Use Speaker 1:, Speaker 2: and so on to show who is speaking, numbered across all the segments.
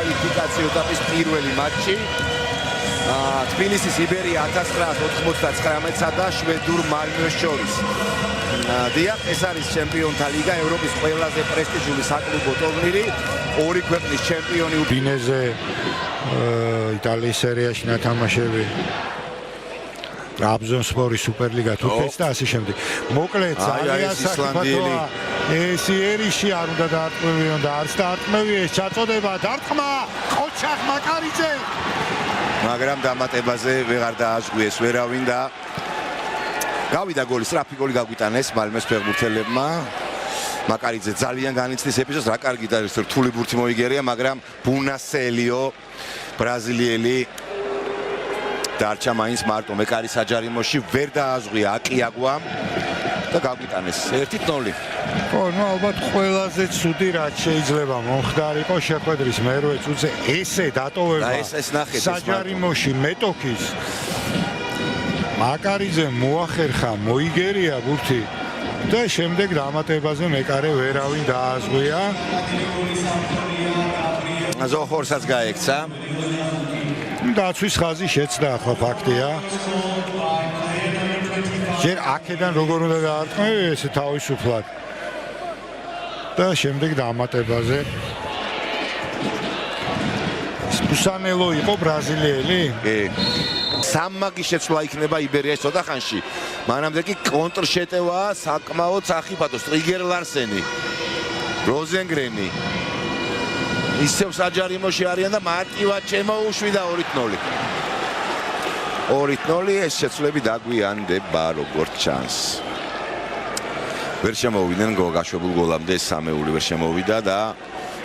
Speaker 1: კვალიფიკაციო ეტაპის პირველი მატჩი. თბილისის იბერია 1999-სა და შვედურ მალმეს შორის. დიახ, ეს არის ჩემპიონთა ლიგა, ევროპის ყველაზე პრესტიჟული საკლუბო ტურნირი. ორი ქვეყნის ჩემპიონი
Speaker 2: დინეზე იტალიის სერიაში ნათამაშები. ტრაბზონსპორის სუპერლიგა თურქეთს და ასე შემდეგ. მოკლედ ძალიან საფრთხეა. ეს ერიში არ უნდა დაარტყმევიონ და არც დაარტყმევი ეს ჩაწოდება დარტყმა ყოჩახ მაკარიძე.
Speaker 1: მაგრამ დამატებაზე ვეღარ დააზღვიეს ვერავინ და გავიდა გოლი, სწრაფი გოლი გაგვიტანეს მალმეს ფეხბურთელებმა. მაკარიძე ძალიან განიცდის ეპიზოდს, რა კარგი და რთული ბურთი მოიგერია, მაგრამ ბუნასელიო ბრაზილიელი დარჩა მაინც მარტო მეკარის საჯარიმოში, ვერ დააზღვია აკიაგვამ და გაგვიტანეს 1-0.
Speaker 2: ხო, ნუ ალბათ ყველაზე ცუდი რაც შეიძლება მომხდარიყო შეხვედრის მერვე წუთზე ესე დატოვება საჯარიმოში მეტოქის მაკარიძე მოახერხა, მოიგერია ბურთი და შემდეგ დამატებაზე მეკარე ვერავინ დააზღვია.
Speaker 1: ზოხორსაც გაექცა.
Speaker 2: დაცვის ხაზი შეცდა ხო ფაქტია. ჯერ აქედან როგორ უნდა დაარტყმევი ესე თავისუფლად. და შემდეგ დამატებაზე სპუსანელო იყო ბრაზილიელი?
Speaker 1: კი. სამმაგი შეცვლა იქნება იბერიაში ცოტა ხანში. მანამდე კი კონტრშეტევაა საკმაოდ სახიფათო სტრიგერ ლარსენი, როზენგრენი. ისევ საჯარიმოში არიან და მარტივად შემოუშვიდა 2-0. 2-0 ეს შეცვლები დაგვიანდება როგორც ჩანს. ვერ შემოვიდნენ გაშვებულ გოლამდე სამეული ვერ შემოვიდა და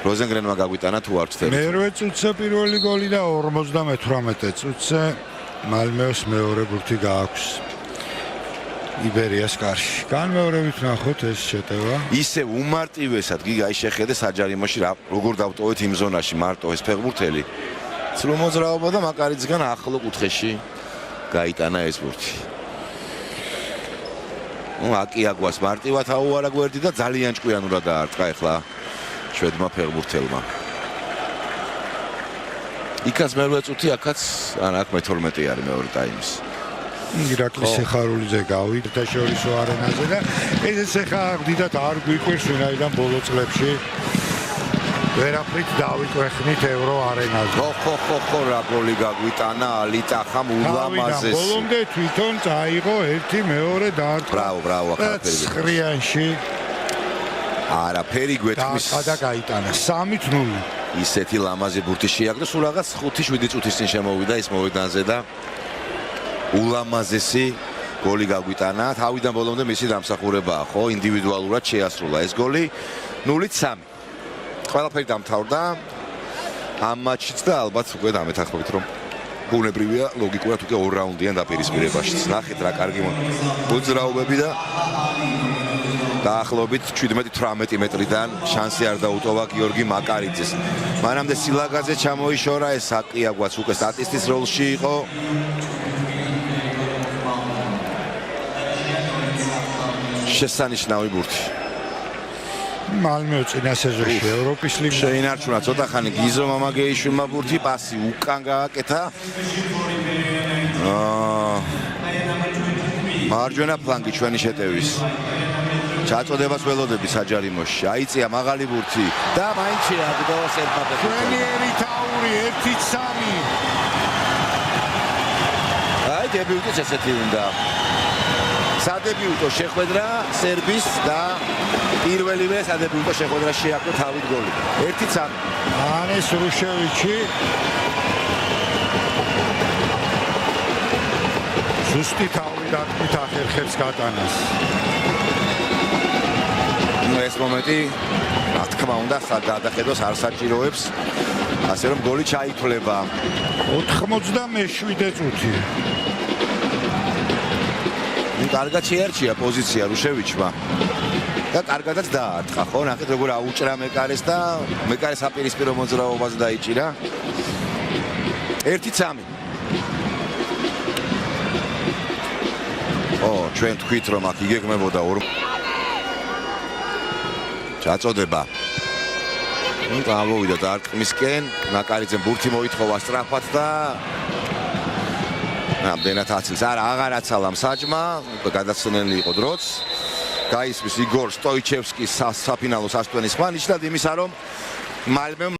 Speaker 1: როზენგრენმა გაგვიტანა თუ არ ვცდები.
Speaker 2: მერვე წუთზე პირველი გოლი და 58 წუთზე მალმეოს მეორე ბურთი გააქვს იბერიას კარში. განმეორებით ნახოთ ეს შეტევა.
Speaker 1: ისე უმარტივესად გიგა შეხედე საჯარიმოში როგორ დავტოვეთ იმ ზონაში მარტო ეს ფეხბურთელი. ცრუ მოძრაობა და მაკარიძგან ახლო კუთხეში გაიტანა ეს ბურთი. აკიაგვას მარტივად აუარა გვერდი და ძალიან ჭკვიანურად დაარტყა ახლა შვედმა ფეხბურთელმა. იქაც მერვე წუთი, აქაც აქ მე-12 არის მეორე ტაიმის.
Speaker 2: ირაკლის სეხარულიძე გავიდა შორისო არენაზე და ეს ეხა დიდად არ გვიკვირს ვინაიდან ბოლო წლებში ვერაფრით დავიკვეხნით ევრო არენაზე.
Speaker 1: ხო, რა გოლი გაგვიტანა ალიტახამ ულამაზეს.
Speaker 2: ბოლომდე თვითონ წაიღო 1-2 დაარტყმა.
Speaker 1: ბრავო, ახალფერი.
Speaker 2: ცხრიანში
Speaker 1: არაფერი გვეთქმის.
Speaker 2: და გაიტანა 3-0.
Speaker 1: ისეთი ლამაზი ბურთი შეაგდო, სულ რაღაც 5-7 წუთის წინ შემოვიდა ის მოვიდანზე და ულამაზესი გოლი გაგვიტანა. თავიდან ბოლომდე მისი დამსახურებაა, ხო, ინდივიდუალურად შეასრულა ეს გოლი 0-3. ყველაფერი დამთავრდა ამ მატჩით და ალბათ უკვე დამეთანხმებით რომ ბუნებრივია ლოგიკურად უკვე 2 რაუნდიან დაპირისპირებაში. ნახეთ რა კარგი მოძრაობები და დაახლოებით 17-18 მეტრიდან შანსი არ დაუტოვა გიორგი მაკარიძეს. მანამდე სილაგაძე ჩამოიშორა, ეს აკიაგვაც უკვე სტატისტის როლში იყო. შესანიშნავი ბურთი.
Speaker 2: მალმეო წინა სეზონში ევროპის ლიგაში
Speaker 1: შეინარჩუნა ცოტა ხანი გიზო მამაგეიშვილმა ბურთი, პასი უკან გააკეთა. მარჯვენა ფლანგი ჩვენი შეტევის. ჩაწოდებას ველოდები საჯარიმოში. აიწია მაღალი ბურთი და მაინც შეაგდო სერბატე.
Speaker 2: ჩვენიერი თაური 1-3.
Speaker 1: აი დებიუტიც ესეთი უნდა. სადებიუტო შეხვედრა სერბის და პირველივე სადებიუტო შეხვედრა შეაკვდა თავით გოლი. 1-3.
Speaker 2: ანეს რუშევიჩი ზუსტი თავი დარტყმით ახერხებს გატანას.
Speaker 1: ეს მომენტი რა თქმა უნდა გადახედოს არ საჭიროებს, ასე რომ გოლი ჩაითვლება.
Speaker 2: 97 წუთი.
Speaker 1: კარგად შეარჩია პოზიცია რუშევიჩმა და კარგადაც დაარტყა, ხო, ნახეთ როგორ აუჭრა მეკარეს და მეკარეს აპირისპირო მოძრაობაზე დაიჭირა. 1-3. ჩვენ თქვით რომ აქ იგეგმებოდა 2 ჩაწოდება ამოვიდა დარტყმისკენ, ნაკარიძემ ბურთი მოითხოვა სწრაფად და ამდენად აცილს. არა, აღარ აცალა მსაჯმა, გადაცნელი იყო დროც. გაისმის იგორ სტოიჩევსკის საფინალო სასტვენის ხმა, ნიშნად იმისა, რომ მალმემ